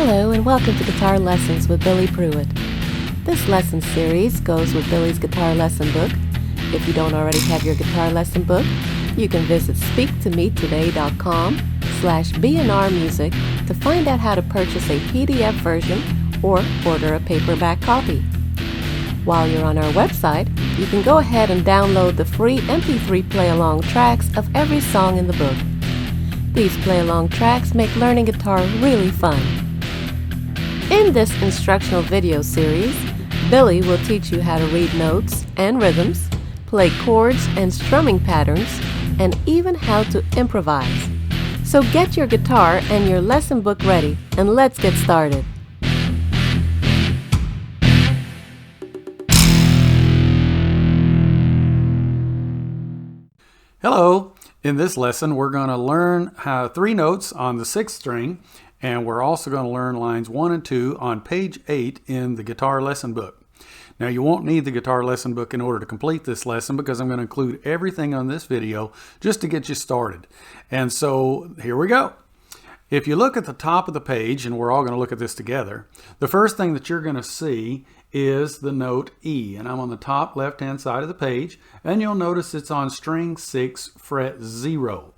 Hello and welcome to Guitar Lessons with Billy Pruitt. This lesson series goes with Billy's guitar lesson book. If you don't already have your guitar lesson book, you can visit speaktometoday.com/bnrmusic to find out how to purchase a PDF version or order a paperback copy. While you're on our website, you can go ahead and download the free MP3 play-along tracks of every song in the book. These play-along tracks make learning guitar really fun. In this instructional video series, Billy will teach you how to read notes and rhythms, play chords and strumming patterns, and even how to improvise. So get your guitar and your lesson book ready, and let's get started. Hello! In this lesson we're going to learn three notes on the sixth string, and we're also going to learn lines 1 and 2 on page 8 in the guitar lesson book. Now you won't need the guitar lesson book in order to complete this lesson because I'm going to include everything on this video just to get you started. And so here we go. If you look at the top of the page, and we're all going to look at this together, the first thing that you're going to see is the note E, and I'm on the top left hand side of the page, and you'll notice it's on string 6 fret 0.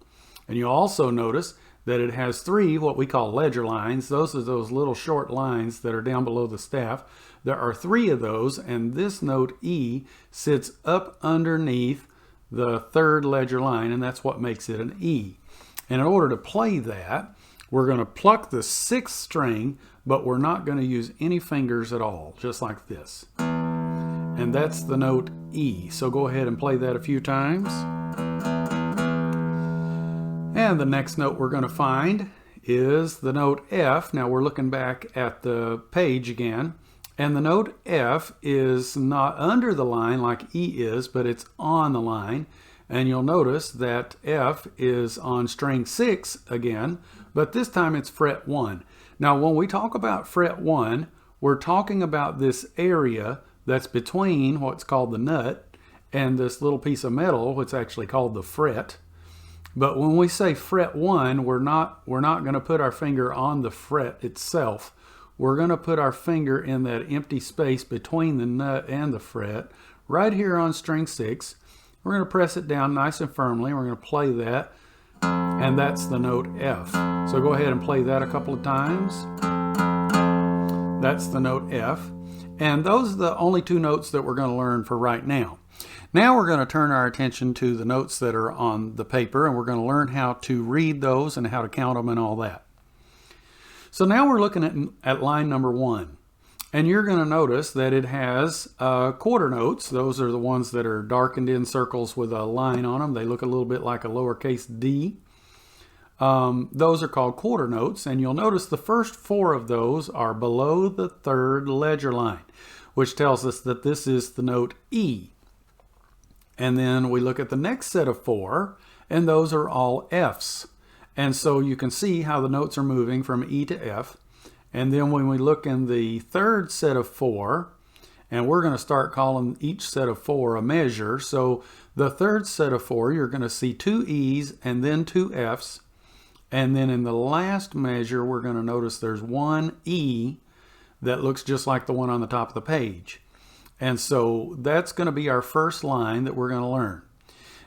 And you'll also notice that it has three what we call ledger lines. Those are those little short lines that are down below the staff. There are three of those, and this note E sits up underneath the third ledger line, and that's what makes it an E. And in order to play that, we're going to pluck the sixth string, but we're not going to use any fingers at all, just like this. And that's the note E. So go ahead and play that a few times. And the next note we're going to find is the note F. Now we're looking back at the page again. And the note F is not under the line like E is, but it's on the line. And you'll notice that F is on string 6 again, but this time it's fret 1. Now when we talk about fret 1, we're talking about this area that's between what's called the nut and this little piece of metal, what's actually called the fret. But when we say fret 1, we're not going to put our finger on the fret itself. We're going to put our finger in that empty space between the nut and the fret, right here on string 6. We're going to press it down nice and firmly. We're going to play that, and that's the note F. So go ahead and play that a couple of times. That's the note F. And those are the only two notes that we're going to learn for right now. Now we're going to turn our attention to the notes that are on the paper, and we're going to learn how to read those and how to count them and all that. So now we're looking at line number 1. And you're going to notice that it has quarter notes. Those are the ones that are darkened in circles with a line on them. They look a little bit like a lowercase d. Those are called quarter notes, and you'll notice the first 4 of those are below the third ledger line, which tells us that this is the note E. And then we look at the next set of 4, and those are all Fs. And so you can see how the notes are moving from E to F. And then when we look in the third set of 4, and we're going to start calling each set of 4 a measure. So the third set of 4, you're going to see 2 E's and then 2 F's. And then in the last measure, we're going to notice there's 1 E that looks just like the one on the top of the page. And so that's going to be our first line that we're going to learn.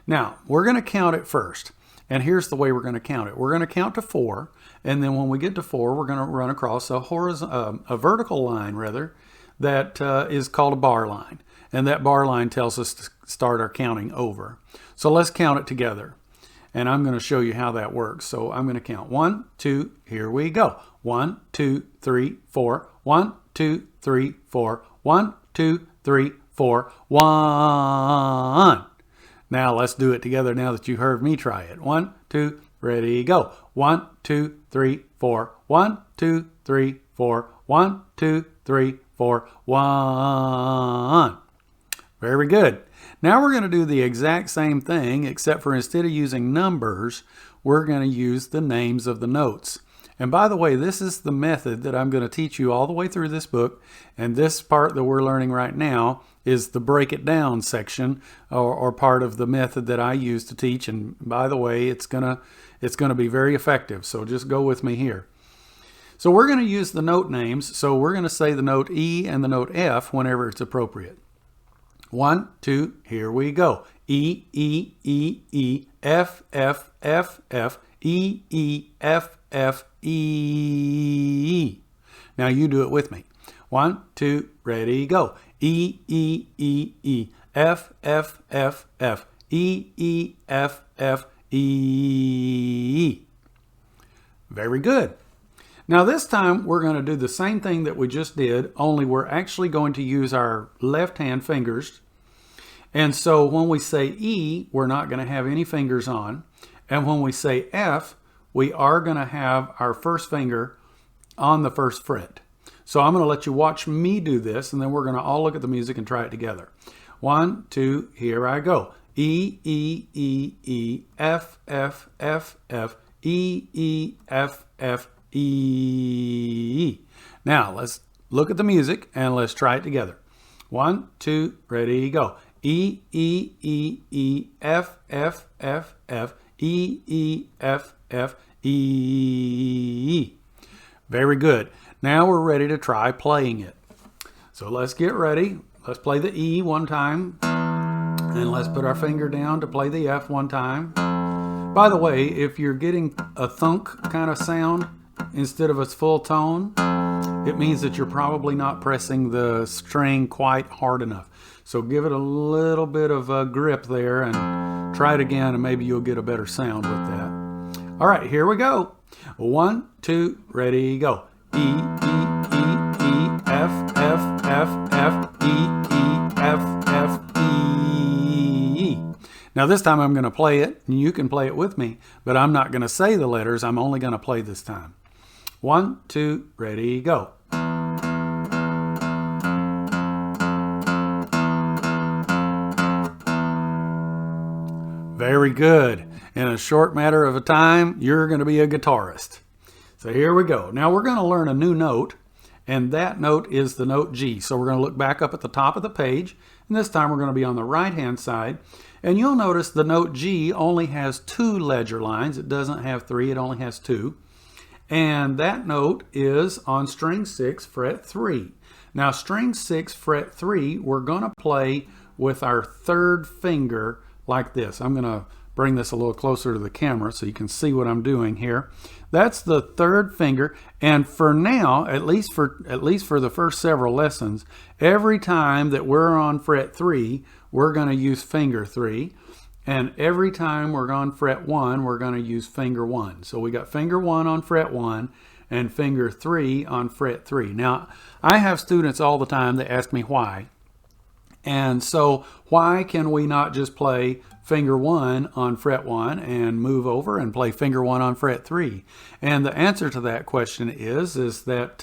Now, we're going to count it first. And here's the way we're going to count it. We're going to count to 4, and then when we get to 4, we're going to run across a vertical line, that is called a bar line. And that bar line tells us to start our counting over. So let's count it together. And I'm going to show you how that works. So I'm going to count 1, 2, here we go. 1, 2, 3, 4. 1, 2, 3, 4. 1, 2, 3, 4. 1. Now let's do it together now that you heard me try it. 1, 2, ready, go. 1, 2, 3, 4. 1, 2, 3, 4. 1, 2, 3, 4. 1. Very good. Now we're going to do the exact same thing, except for instead of using numbers, we're going to use the names of the notes. And by the way, this is the method that I'm going to teach you all the way through this book. And this part that we're learning right now is the break it down section, or part of the method that I use to teach. And by the way, it's gonna be very effective. So just go with me here. So we're going to use the note names. So we're going to say the note E and the note F whenever it's appropriate. 1, 2, here we go. E, E, E, E, F, F, F, F, E, E, F, F, E. Now you do it with me. 1, 2, ready, go. E, E, E, E, F, F, F, F, E, E, F, F, E. Very good. Now this time we're going to do the same thing that we just did, only we're actually going to use our left hand fingers. And so when we say E, we're not going to have any fingers on. And when we say F, we are going to have our first finger on the first fret. So I'm going to let you watch me do this, and then we're going to all look at the music and try it together. 1, 2, here I go. E, E, E, E, F, F, F, F, E, E, F, F, E. Now let's look at the music and let's try it together. 1, 2, ready, go. E, E, E, E, F, F, F, F, E, E, F, F, E. Very good. Now we're ready to try playing it. So let's get ready. Let's play the E one time. And let's put our finger down to play the F one time. By the way, if you're getting a thunk kind of sound instead of a full tone, it means that you're probably not pressing the string quite hard enough. So give it a little bit of a grip there and try it again, and maybe you'll get a better sound with that. All right, here we go. 1, 2, ready, go. E, E, E, E, F, F, F, F, E, E, F, F, E. Now this time I'm going to play it, and you can play it with me, but I'm not going to say the letters. I'm only going to play this time. 1, 2, ready, go. Very good. In a short matter of time, you're going to be a guitarist. So here we go. Now we're going to learn a new note, and that note is the note G. So we're going to look back up at the top of the page, and this time we're going to be on the right-hand side. And you'll notice the note G only has 2 ledger lines. It doesn't have 3, it only has 2. And that note is on string 6, fret 3. Now string 6, fret 3, we're going to play with our third finger like this. I'm going to bring this a little closer to the camera so you can see what I'm doing here. That's the third finger, and for now, at least for the first several lessons, every time that we're on fret 3, we're going to use finger 3, and every time we're on fret 1, we're going to use finger 1. So we got finger 1 on fret 1 and finger 3 on fret 3. Now, I have students all the time that ask me why. And so why can we not just play finger 1 on fret 1 and move over and play finger 1 on fret 3? And the answer to that question is that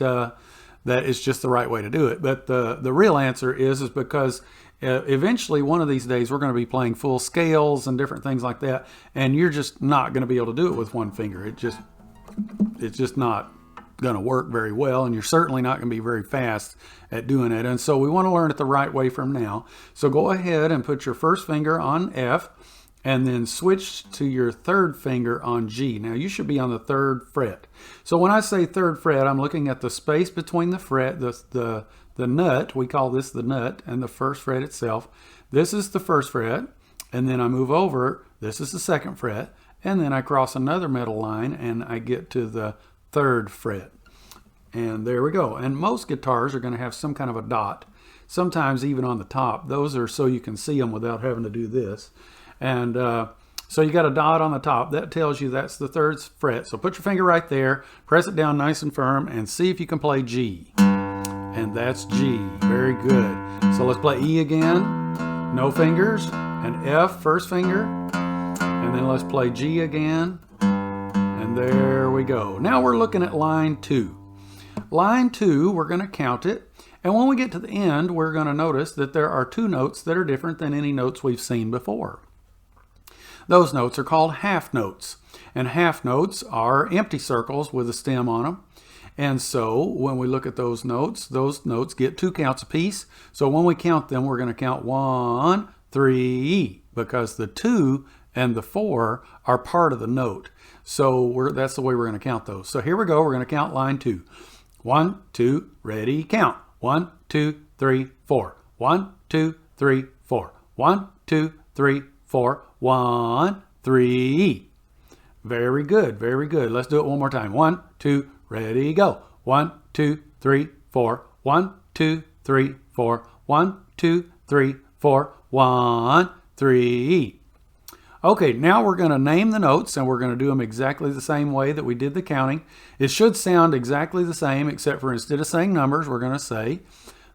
that is just the right way to do it. But the real answer is because eventually one of these days we're going to be playing full scales and different things like that, and you're just not going to be able to do it with one finger. It's just not going to work very well, and you're certainly not going to be very fast at doing it. And so we want to learn it the right way from now. So go ahead and put your first finger on F and then switch to your third finger on G. Now you should be on the 3rd fret. So when I say 3rd fret, I'm looking at the space between the fret, the nut, we call this the nut, and the 1st fret itself. This is the 1st fret, and then I move over, this is the 2nd fret, and then I cross another metal line and I get to the 3rd fret. And there we go. And most guitars are going to have some kind of a dot, sometimes even on the top. Those are so you can see them without having to do this. And so you got a dot on the top. That tells you that's the 3rd fret. So put your finger right there, press it down nice and firm, and see if you can play G. And that's G. Very good. So let's play E again. No fingers. And F, 1st finger. And then let's play G again. And there we go. Now we're looking at line 2. Line 2, we're going to count it. And when we get to the end, we're going to notice that there are 2 notes that are different than any notes we've seen before. Those notes are called half notes. And half notes are empty circles with a stem on them. And so when we look at those notes get 2 counts apiece. So when we count them, we're going to count 1, 3, because the 2 and the 4 are part of the note. So that's the way we're going to count those. So here we go. We're going to count line 2. 1, 2, ready, count. 1, 2, 3, 4. 1, 2, 3, 4. 1, 2, 3, 4. 1, 3. Very good, very good. Let's do it one more time. 1, 2, ready, go. 1, 2, 3, 4. 1, 2, 3, 4. 1, 2, 3, 4. 1, 3. Okay, now we're going to name the notes, and we're going to do them exactly the same way that we did the counting. It should sound exactly the same, except for instead of saying numbers, we're going to say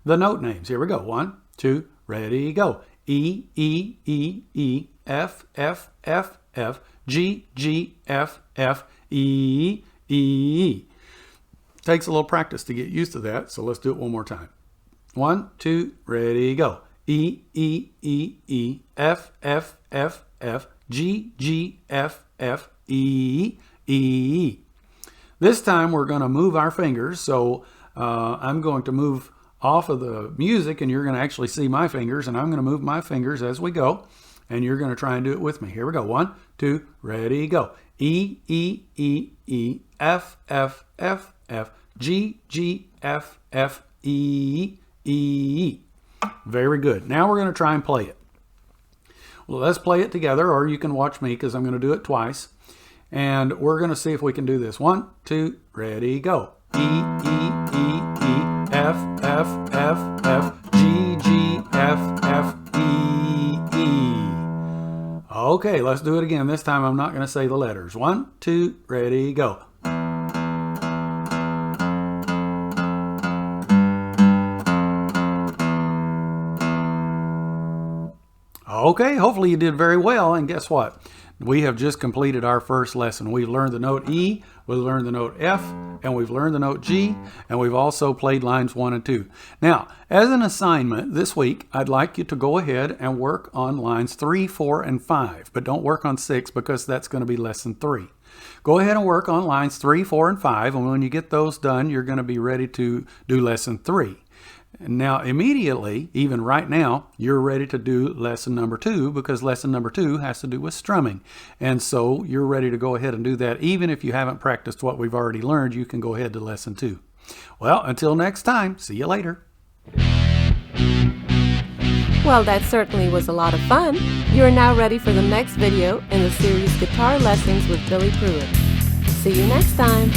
the note names. Here we go. 1, 2, ready, go. E, E, E, E, F, F, F, F, G, G, F, F, E, E. Takes a little practice to get used to that, so let's do it one more time. 1, 2, ready, go. E, E, E, E, F, F, F, F, G, G, F, F, E, E. This time we're going to move our fingers, so I'm going to move off of the music and you're going to actually see my fingers, and I'm going to move my fingers as we go, and you're going to try and do it with me. Here we go. 1, 2, ready, go. E, E, E, E, F, F, F, F, G, G, F, F, E, E. Very good. Now we're going to try and play it. Well, let's play it together, or you can watch me because I'm going to do it twice. And we're going to see if we can do this. 1, 2, ready, go. E, E, E, E, F, F, F, F, G, G, F, F, E, E. Okay, let's do it again. This time I'm not going to say the letters. 1, 2, ready, go. Okay, hopefully you did very well, and guess what? We have just completed our first lesson. We've learned the note E, we've learned the note F, and we've learned the note G, and we've also played lines 1 and 2. Now, as an assignment this week, I'd like you to go ahead and work on lines 3, 4, and 5, but don't work on 6 because that's going to be lesson 3. Go ahead and work on lines 3, 4, and 5, and when you get those done, you're going to be ready to do lesson 3. Now, immediately, even right now, you're ready to do lesson number 2 because lesson number 2 has to do with strumming. And so you're ready to go ahead and do that. Even if you haven't practiced what we've already learned, you can go ahead to lesson 2. Well, until next time, see you later. Well, that certainly was a lot of fun. You are now ready for the next video in the series Guitar Lessons with Billy Pruitt. See you next time.